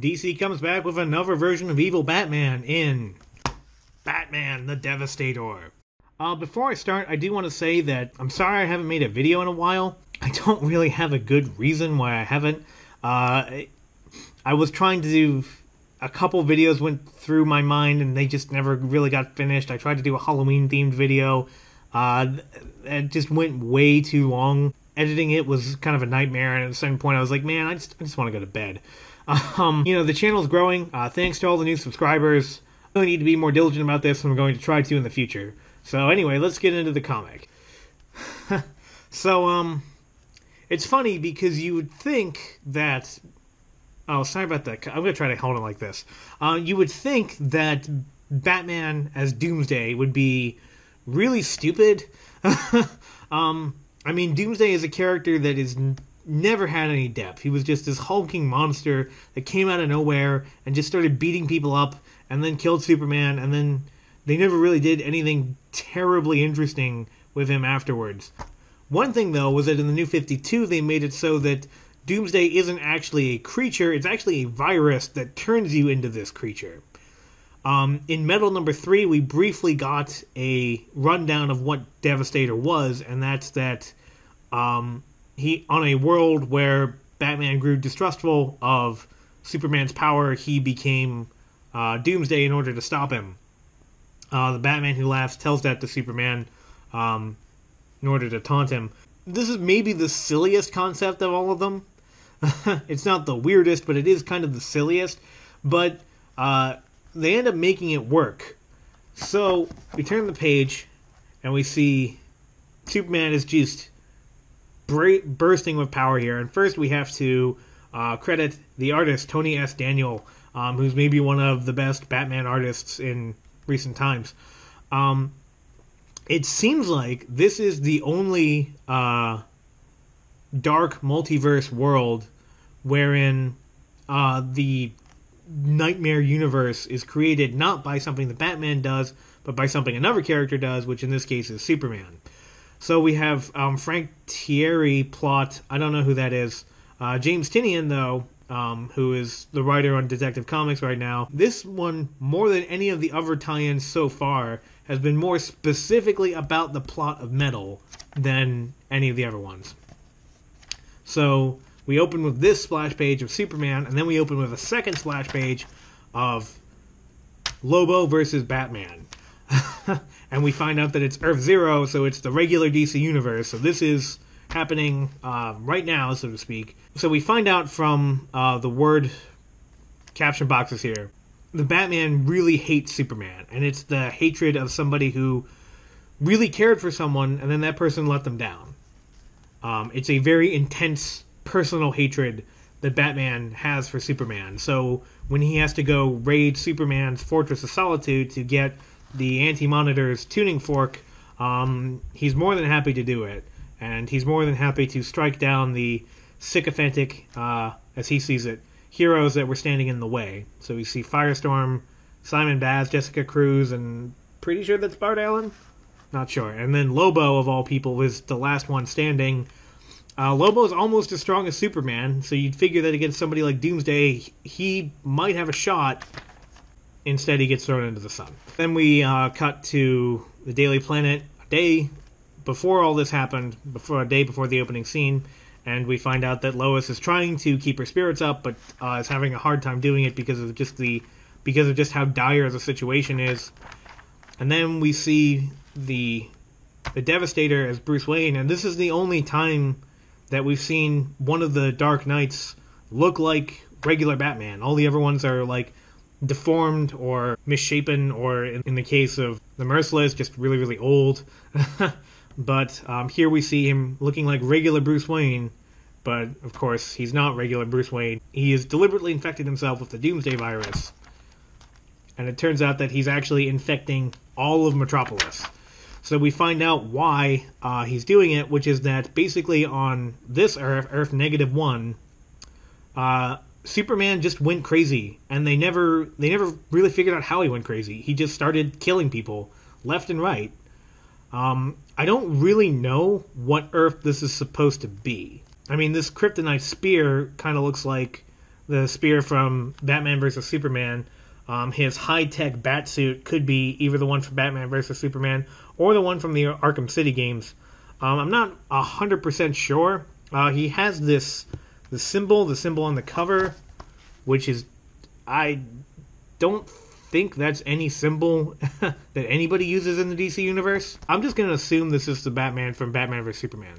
DC comes back with another version of evil Batman in Batman the Devastator. Before I start, I do want to say that I'm sorry I haven't made a video in a while. I don't really have a good reason why I haven't. I was trying to do... A couple videos went through my mind and they just never really got finished. I tried to do a Halloween-themed video. It just went way too long. Editing it was kind of a nightmare, and at a certain point I was like, man, I just want to go to bed. The channel's growing. Thanks to all the new subscribers. I really need to be more diligent about this, and I'm going to try to in the future. So anyway, let's get into the comic. It's funny because you would think that... Oh, sorry about that. I'm going to try to hold it like this. You would think that Batman as Doomsday would be really stupid. I mean, Doomsday is a character that has never had any depth. He was just this hulking monster that came out of nowhere and just started beating people up and then killed Superman, and then they never really did anything terribly interesting with him afterwards. One thing, though, was that in the New 52, they made it so that Doomsday isn't actually a creature, it's actually a virus that turns you into this creature. In Metal number 3, we briefly got a rundown of what Devastator was, and that's that he, on a world where Batman grew distrustful of Superman's power, he became Doomsday in order to stop him. The Batman Who Laughs tells that to Superman in order to taunt him. This is maybe the silliest concept of all of them. It's not the weirdest, but it is kind of the silliest. But they end up making it work. So we turn the page, and we see Superman is just bursting with power here. And first we have to credit the artist, Tony S. Daniel, who's maybe one of the best Batman artists in recent times. It seems like this is the only dark multiverse world wherein the Nightmare universe is created not by something that Batman does, but by something another character does, which in this case is Superman. So we have Frank Thierry plot, I don't know who that is. James Tynion, though, who is the writer on Detective Comics right now. This one, more than any of the other tie-ins so far, has been more specifically about the plot of Metal than any of the other ones. So we open with this splash page of Superman, and then we open with a second splash page of Lobo versus Batman. And we find out that it's Earth Zero, so it's the regular DC universe. So this is happening right now, so to speak. So we find out from the word caption boxes here, the Batman really hates Superman, and it's the hatred of somebody who really cared for someone, and then that person let them down. It's a very intense personal hatred that Batman has for Superman. So when he has to go raid Superman's Fortress of Solitude to get the Anti-Monitor's tuning fork, he's more than happy to do it. And he's more than happy to strike down the sycophantic, as he sees it, heroes that were standing in the way. So we see Firestorm, Simon Baz, Jessica Cruz, and pretty sure that's Bart Allen? Not sure. And then Lobo, of all people, was the last one standing. Lobo is almost as strong as Superman, so you'd figure that against somebody like Doomsday, he might have a shot. Instead, he gets thrown into the sun. Then we cut to the Daily Planet a day before all this happened, a day before the opening scene, and we find out that Lois is trying to keep her spirits up, but is having a hard time doing it because of just how dire the situation is. And then we see the Devastator as Bruce Wayne, and this is the only time that we've seen one of the Dark Knights look like regular Batman. All the other ones are like deformed or misshapen, or in the case of the Merciless, just really, really old. But here we see him looking like regular Bruce Wayne, but of course he's not regular Bruce Wayne. He has deliberately infected himself with the Doomsday virus, and it turns out that he's actually infecting all of Metropolis. So we find out why he's doing it, which is that basically on this Earth, Earth -1, Superman just went crazy, and they never really figured out how he went crazy. He just started killing people left and right. I don't really know what Earth this is supposed to be. I mean, this kryptonite spear kind of looks like the spear from Batman versus Superman, his high-tech bat suit could be either the one from Batman versus Superman or the one from the Arkham City games. I'm not 100% sure. He has the symbol on the cover, which is, I don't think that's any symbol that anybody uses in the DC universe. I'm just going to assume this is the Batman from Batman vs. Superman.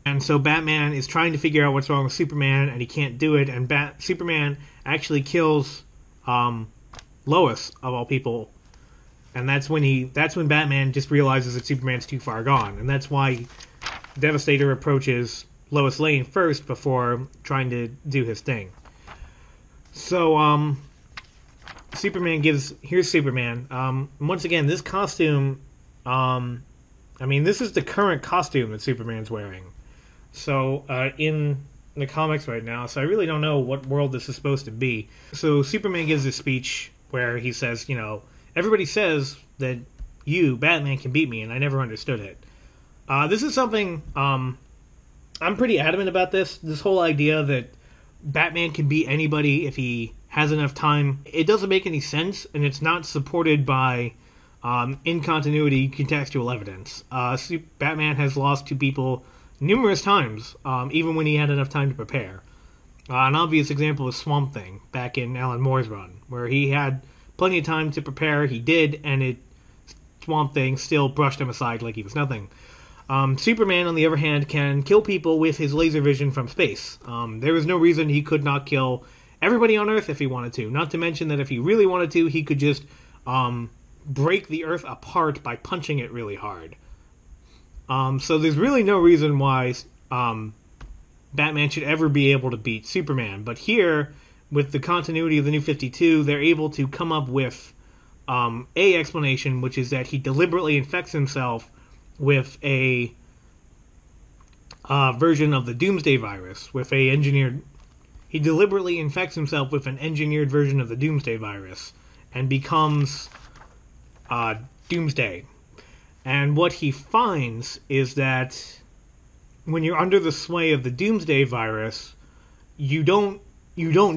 And so Batman is trying to figure out what's wrong with Superman, and he can't do it, and Superman actually kills Lois, of all people. And that's when Batman just realizes that Superman's too far gone, and that's why Devastator approaches Lois Lane first before trying to do his thing. So, here's Superman. Once again, this costume, this is the current costume that Superman's wearing. So, in the comics right now, so I really don't know what world this is supposed to be. So, Superman gives this speech where he says, everybody says that you, Batman, can beat me, and I never understood it. This is something, I'm pretty adamant about this whole idea that Batman can beat anybody if he has enough time. It doesn't make any sense, and it's not supported by in-continuity contextual evidence. Batman has lost to people numerous times, even when he had enough time to prepare. An obvious example is Swamp Thing, back in Alan Moore's run, where he had plenty of time to prepare, he did, and Swamp Thing still brushed him aside like he was nothing. Superman, on the other hand, can kill people with his laser vision from space. There is no reason he could not kill everybody on Earth if he wanted to. Not to mention that if he really wanted to, he could just break the Earth apart by punching it really hard. So there's really no reason why Batman should ever be able to beat Superman. But here, with the continuity of the New 52, they're able to come up with a explanation, which is that he deliberately infects himself with a version of the Doomsday virus, he deliberately infects himself with an engineered version of the Doomsday virus and becomes Doomsday. And what he finds is that when you're under the sway of the Doomsday virus, you don't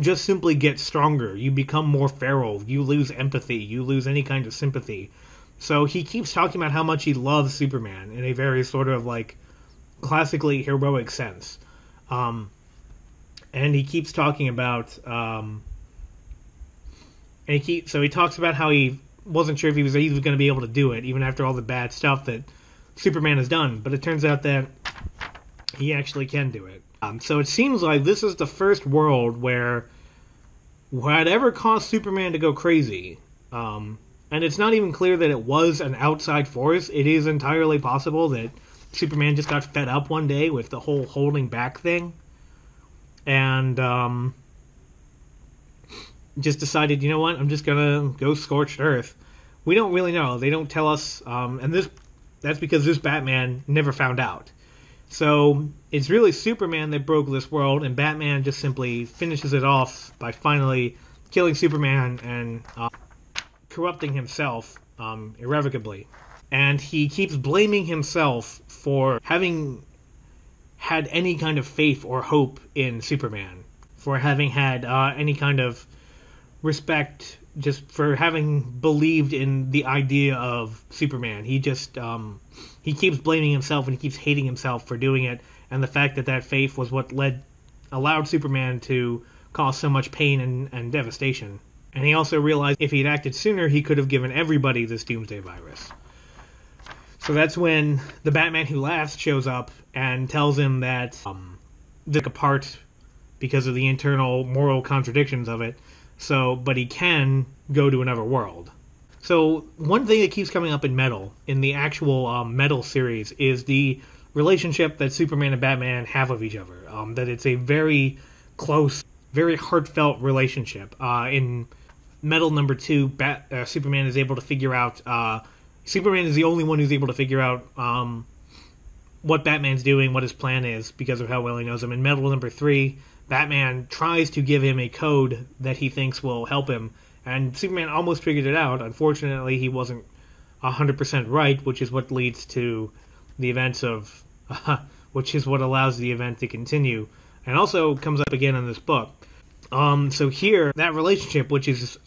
just simply get stronger. You become more feral. You lose empathy. You lose any kind of sympathy. So he keeps talking about how much he loves Superman in a very sort of classically heroic sense. And he keeps talking about he talks about how he wasn't sure if he was even going to be able to do it, even after all the bad stuff that Superman has done. But it turns out that he actually can do it. So it seems like this is the first world where whatever caused Superman to go crazy, and it's not even clear that it was an outside force. It is entirely possible that Superman just got fed up one day with the whole holding back thing, and just decided, you know what, I'm just gonna go scorched earth. We don't really know. They don't tell us, and that's because this Batman never found out. So it's really Superman that broke this world, and Batman just simply finishes it off by finally killing Superman and corrupting himself irrevocably. And he keeps blaming himself for having had any kind of faith or hope in Superman, for having had any kind of respect, just for having believed in the idea of Superman. He just he keeps blaming himself, and he keeps hating himself for doing it, and the fact that faith was what allowed Superman to cause so much pain and devastation. And he also realized if he'd acted sooner, he could have given everybody this Doomsday virus. So that's when the Batman Who Laughs shows up and tells him that they're apart because of the internal moral contradictions of it. But he can go to another world. So one thing that keeps coming up in Metal, in the actual Metal series, is the relationship that Superman and Batman have with each other. That it's a very close, very heartfelt relationship. In Metal number 2, Superman is able to figure out... Superman is the only one who's able to figure out what Batman's doing, what his plan is, because of how well he knows him. In Metal number 3, Batman tries to give him a code that he thinks will help him, and Superman almost figured it out. Unfortunately, he wasn't 100% right, which is what leads to the events of... which is what allows the event to continue, and also comes up again in this book. So here, that relationship, which is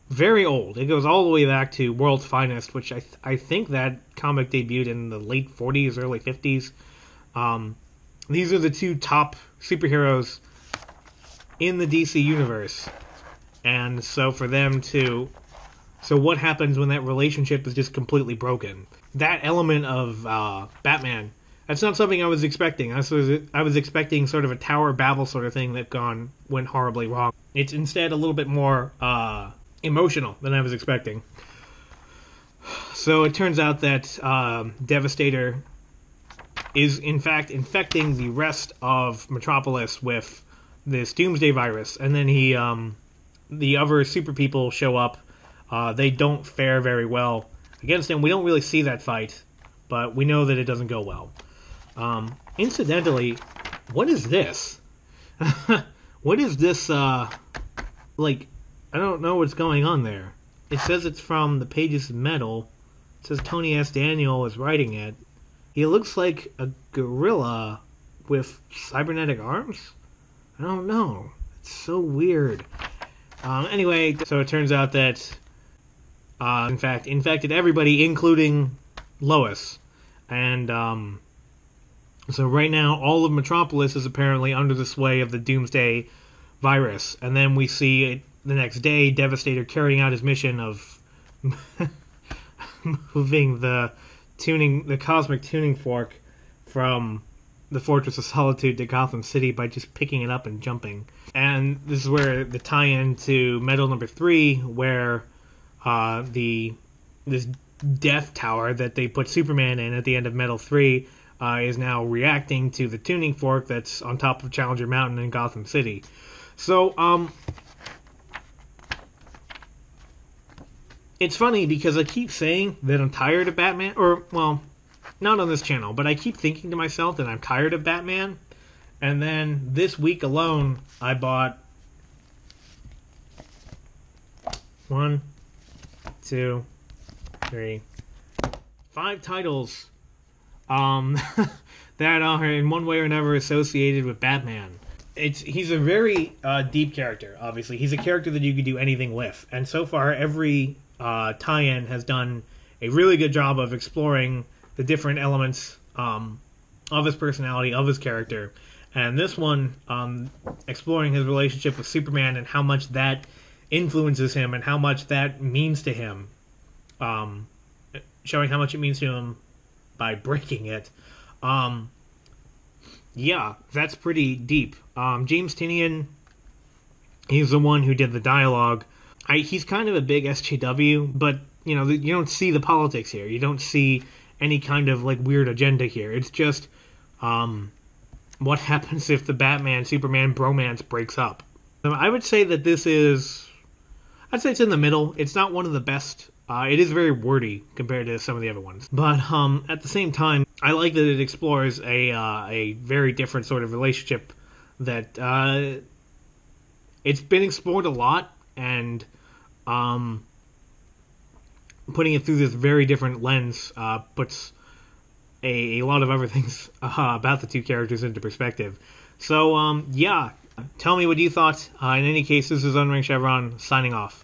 very old, it goes all the way back to World's Finest, which I think that comic debuted in the late 40s, early 50s. These are the two top superheroes in the DC universe. And so for them to... So what happens when that relationship is just completely broken? That element of Batman, that's not something I was expecting. I was expecting sort of a Tower of Babel sort of thing that went horribly wrong. It's instead a little bit more emotional than I was expecting. So it turns out that Devastator is in fact infecting the rest of Metropolis with this Doomsday virus, and then the other super people show up. They don't fare very well against him. We don't really see that fight, but we know that it doesn't go well. Incidentally, what is this? What is this, like, I don't know what's going on there. It says it's from the Pages of Metal. It says Tony S. Daniel is writing it. He looks like a gorilla with cybernetic arms? I don't know. It's so weird. Anyway, so it turns out that in fact, infected everybody, including Lois. And so right now, all of Metropolis is apparently under the sway of the Doomsday virus. And then we see it the next day, Devastator carrying out his mission of moving the cosmic tuning fork from the Fortress of Solitude to Gotham City by just picking it up and jumping. And this is where the tie-in to Metal number 3, where this Death Tower that they put Superman in at the end of Metal 3 is now reacting to the tuning fork that's on top of Challenger Mountain in Gotham City. So, it's funny because I keep saying that I'm tired of Batman, or, well, not on this channel, but I keep thinking to myself that I'm tired of Batman, and then this week alone, I bought 1, 2, 3, 5 titles that are in one way or another associated with Batman. He's a very deep character, obviously. He's a character that you could do anything with, and so far every tie-in has done a really good job of exploring the different elements of his personality, of his character. And this one, exploring his relationship with Superman and how much that influences him and how much that means to him. Showing how much it means to him by breaking it. Yeah, that's pretty deep. James Tynion, he's the one who did the dialogue. He's kind of a big SJW, but, you know, you don't see the politics here. You don't see any kind of, like, weird agenda here. It's just, what happens if the Batman-Superman bromance breaks up? I would say that I'd say it's in the middle. It's not one of the best. It is very wordy compared to some of the other ones. But, at the same time, I like that it explores a very different sort of relationship that, it's been explored a lot, and, putting it through this very different lens puts a lot of other things about the two characters into perspective. So, yeah, tell me what you thought. In any case, this is Unranked Chevron, signing off.